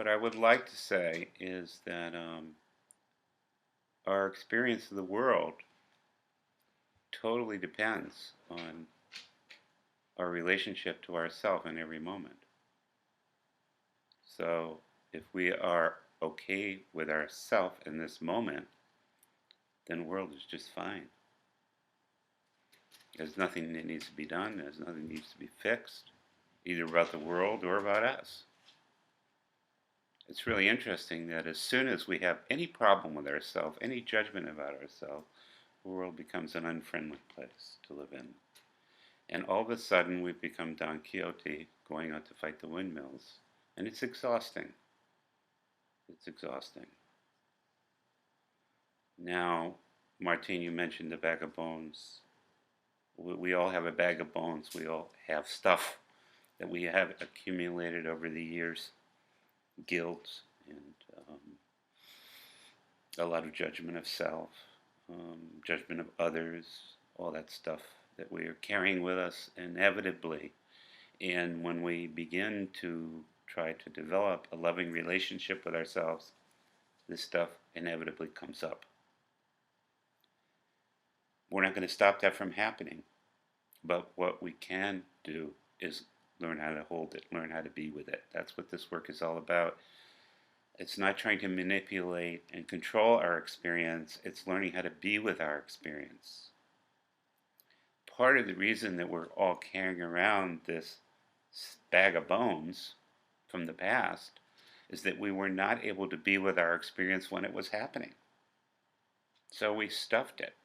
What I would like to say is that our experience of the world totally depends on our relationship to ourself in every moment. So if we are okay with ourself in this moment, then the world is just fine. There's nothing that needs to be done. There's nothing that needs to be fixed, either about the world or about us. It's really interesting that as soon as we have any problem with ourselves, any judgment about ourselves, the world becomes an unfriendly place to live in. And all of a sudden we've become Don Quixote going out to fight the windmills. And it's exhausting. It's exhausting. Now, Martine, you mentioned the bag of bones. We all have a bag of bones. We all have stuff that we have accumulated over the years. Guilt and a lot of judgment of self, judgment of others, all that stuff that we are carrying with us inevitably. And when we begin to try to develop a loving relationship with ourselves, this stuff inevitably comes up. We're not going to stop that from happening, but what we can do is learn how to hold it, learn how to be with it. That's what this work is all about. It's not trying to manipulate and control our experience, it's learning how to be with our experience. Part of the reason that we're all carrying around this bag of bones from the past is that we were not able to be with our experience when it was happening. So we stuffed it.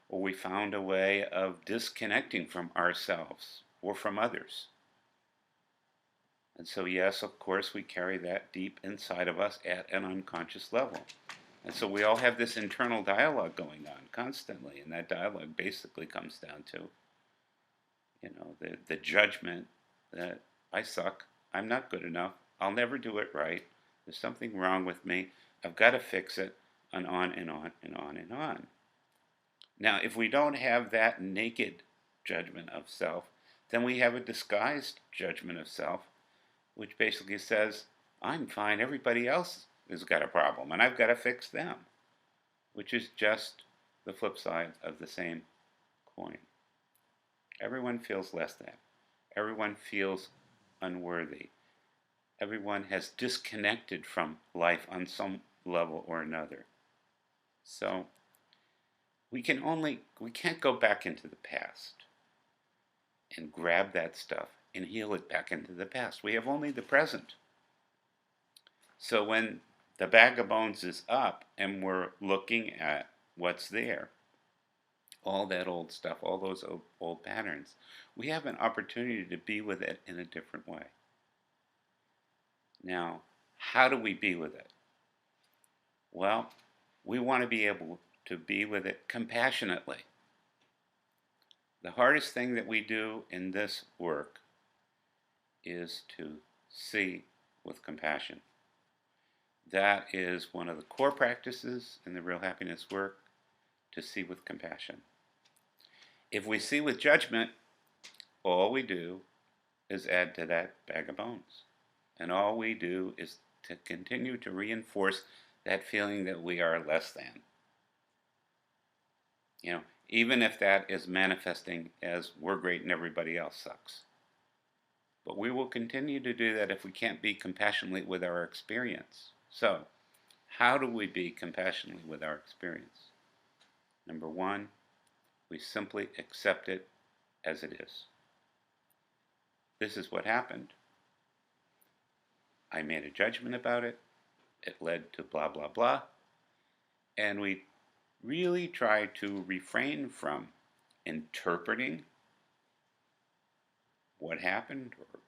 Or we found a way of disconnecting from ourselves or from others. And so, yes, of course, we carry that deep inside of us at an unconscious level. And so we all have this internal dialogue going on constantly, and that dialogue basically comes down to, the judgment that I suck, I'm not good enough, I'll never do it right, there's something wrong with me, I've got to fix it, and on and on and on and on. Now, if we don't have that naked judgment of self, then we have a disguised judgment of self, which basically says, I'm fine, everybody else has got a problem, and I've got to fix them, which is just the flip side of the same coin. Everyone feels less than. Everyone feels unworthy. Everyone has disconnected from life on some level or another. So we can't go back into the past and grab that stuff and heal it back into the past. We have only the present. So when the bag of bones is up and we're looking at what's there, all that old stuff, all those old patterns, we have an opportunity to be with it in a different way. Now, how do we be with it? Well, we want to be able to be with it compassionately. The hardest thing that we do in this work is to see with compassion. That is one of the core practices in the Real Happiness work, to see with compassion. If we see with judgment, all we do is add to that bag of bones. And all we do is to continue to reinforce that feeling that we are less than. Even if that is manifesting as we're great and everybody else sucks. But we will continue to do that if we can't be compassionate with our experience. So, how do we be compassionate with our experience? Number one, we simply accept it as it is. This is what happened. I made a judgment about it. It led to blah, blah, blah. And we really try to refrain from interpreting what happened or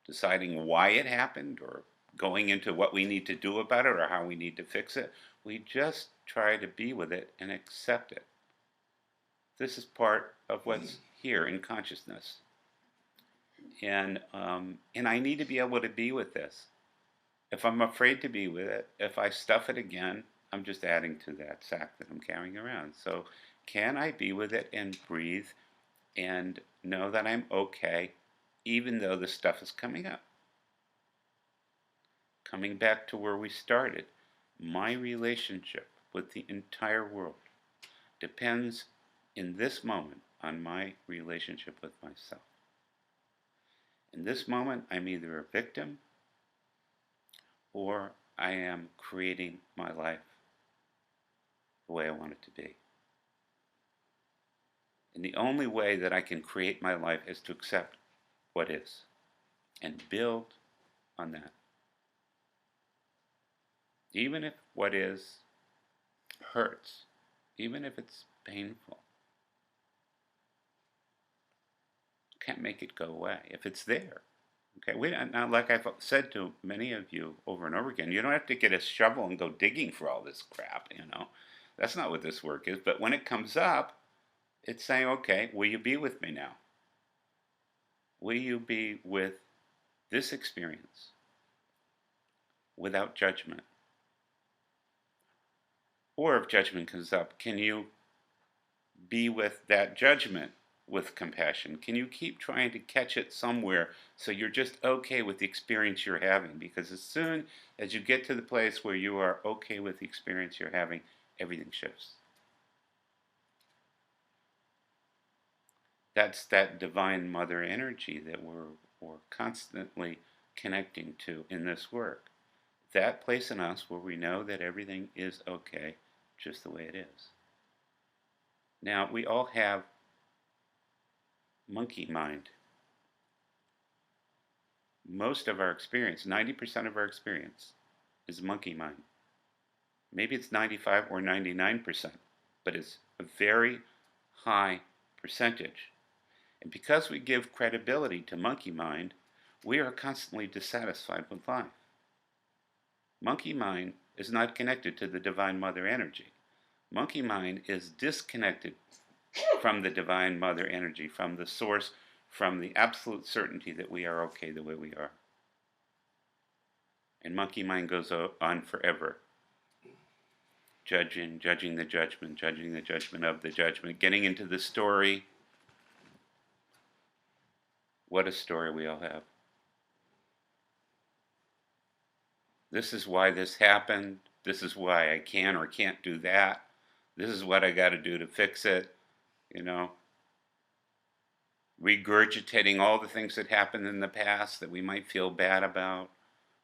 deciding why it happened or going into what we need to do about it or how we need to fix it. We just try to be with it and accept it. This is part of what's here in consciousness. And I need to be able to be with this. If I'm afraid to be with it, if I stuff it again, I'm just adding to that sack that I'm carrying around. So can I be with it and breathe and know that I'm okay even though the stuff is coming up? coming back to where we started, my relationship with the entire world depends in this moment on my relationship with myself. In this moment, I'm either a victim or I am creating my life the way I want it to be. And the only way that I can create my life is to accept what is and build on that. Even if what is hurts, even if it's painful, can't make it go away if it's there. Okay, now, like I've said to many of you over and over again, you don't have to get a shovel and go digging for all this crap, That's not what this work is. But when it comes up, it's saying, okay, will you be with me now? Will you be with this experience without judgment? Or if judgment comes up, can you be with that judgment with compassion? Can you keep trying to catch it somewhere so you're just okay with the experience you're having? Because as soon as you get to the place where you are okay with the experience you're having, everything shifts. That's that divine mother energy that we're constantly connecting to in this work. That place in us where we know that everything is okay just the way it is. Now, we all have monkey mind. Most of our experience, 90% of our experience, is monkey mind. Maybe it's 95 or 99%, but it's a very high percentage. And because we give credibility to monkey mind, we are constantly dissatisfied with life. Monkey mind is not connected to the Divine Mother energy. Monkey mind is disconnected from the Divine Mother energy, from the source, from the absolute certainty that we are okay the way we are. And monkey mind goes on forever. Judging the judgment of the judgment, getting into the story. What a story we all have. This is why this happened. This is why I can or can't do that. This is what I got to do to fix it. Regurgitating all the things that happened in the past that we might feel bad about,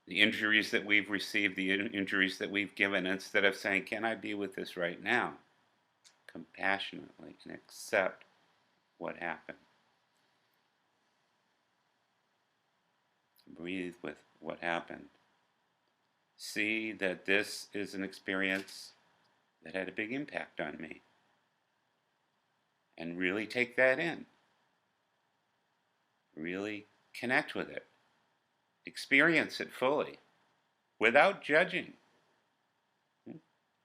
the injuries that we've received, the injuries that we've given, instead of saying, can I be with this right now? Compassionately and accept what happened. Breathe with what happened. See that this is an experience that had a big impact on me. And really take that in. Really connect with it. Experience it fully, without judging.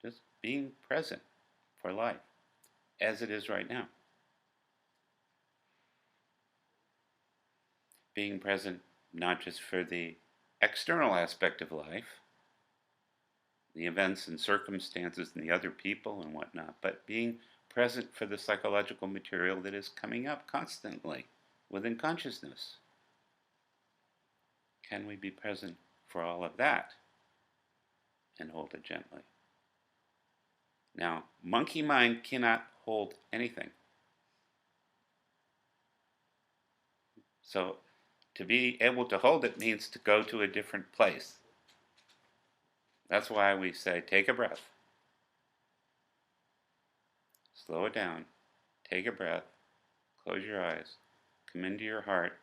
Just being present for life, as it is right now. Being present not just for the external aspect of life, the events and circumstances and the other people and whatnot, but being present for the psychological material that is coming up constantly within consciousness. Can we be present for all of that and hold it gently? Now, monkey mind cannot hold anything. So, to be able to hold it means to go to a different place. That's why we say, take a breath. Slow it down. Take a breath. Close your eyes. Come into your heart.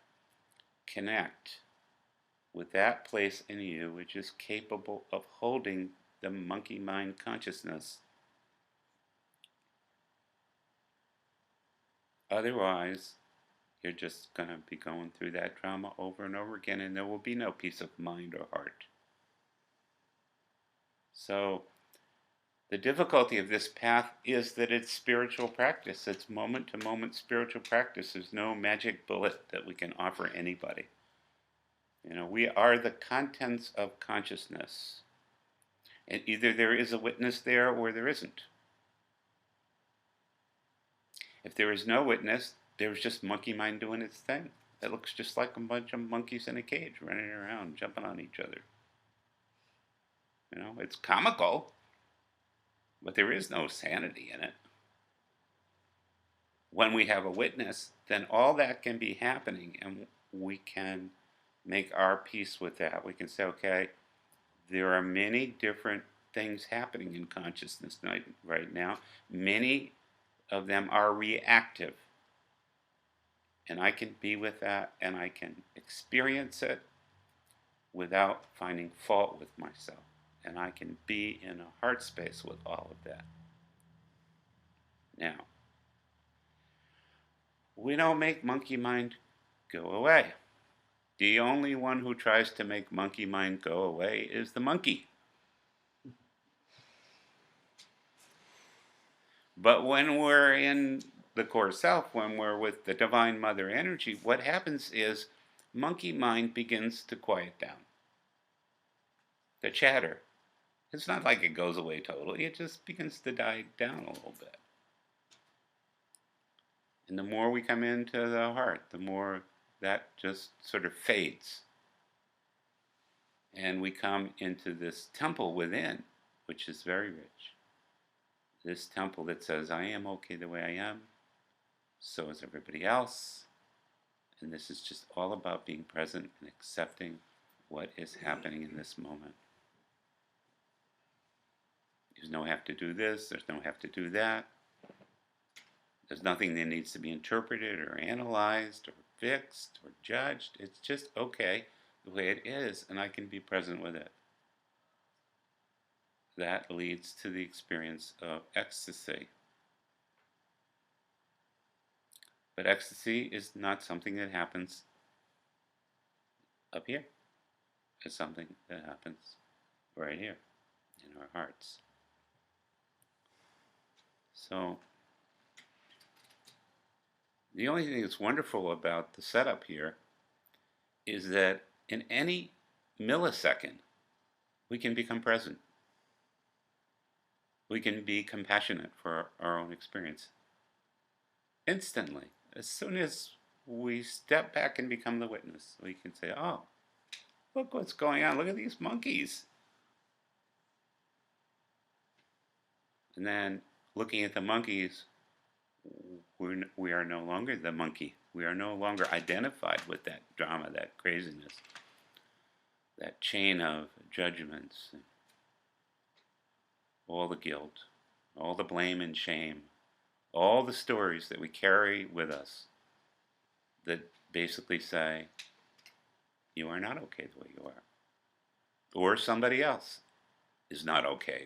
Connect with that place in you which is capable of holding the monkey mind consciousness. Otherwise, you're just going to be going through that drama over and over again, and there will be no peace of mind or heart. So, the difficulty of this path is that it's spiritual practice. It's moment-to-moment spiritual practice. There's no magic bullet that we can offer anybody. We are the contents of consciousness. And either there is a witness there or there isn't. If there is no witness, there's just monkey mind doing its thing. That looks just like a bunch of monkeys in a cage running around, jumping on each other. You know, it's comical, but there is no sanity in it. When we have a witness, then all that can be happening, and we can make our peace with that. We can say, okay, there are many different things happening in consciousness right now. Many of them are reactive. And I can be with that, and I can experience it without finding fault with myself. And I can be in a heart space with all of that. Now, we don't make monkey mind go away. The only one who tries to make monkey mind go away is the monkey. But when we're in the core self, when we're with the divine mother energy, what happens is monkey mind begins to quiet down. The chatter. It's not like it goes away totally, it just begins to die down a little bit. And the more we come into the heart, the more that just sort of fades. And we come into this temple within, which is very rich. This temple that says, I am okay the way I am, so is everybody else. And this is just all about being present and accepting what is happening in this moment. There's no have to do this, there's no have to do that. There's nothing that needs to be interpreted or analyzed or fixed or judged. It's just okay the way it is, and I can be present with it. That leads to the experience of ecstasy. But ecstasy is not something that happens up here. It's something that happens right here in our hearts. So, the only thing that's wonderful about the setup here is that in any millisecond, we can become present. We can be compassionate for our own experience. Instantly, as soon as we step back and become the witness, we can say, oh, look what's going on. Look at these monkeys. And then looking at the monkeys, we are no longer the monkey. We are no longer identified with that drama, that craziness, that chain of judgments, all the guilt, all the blame and shame, all the stories that we carry with us that basically say, you are not okay the way you are. Or somebody else is not okay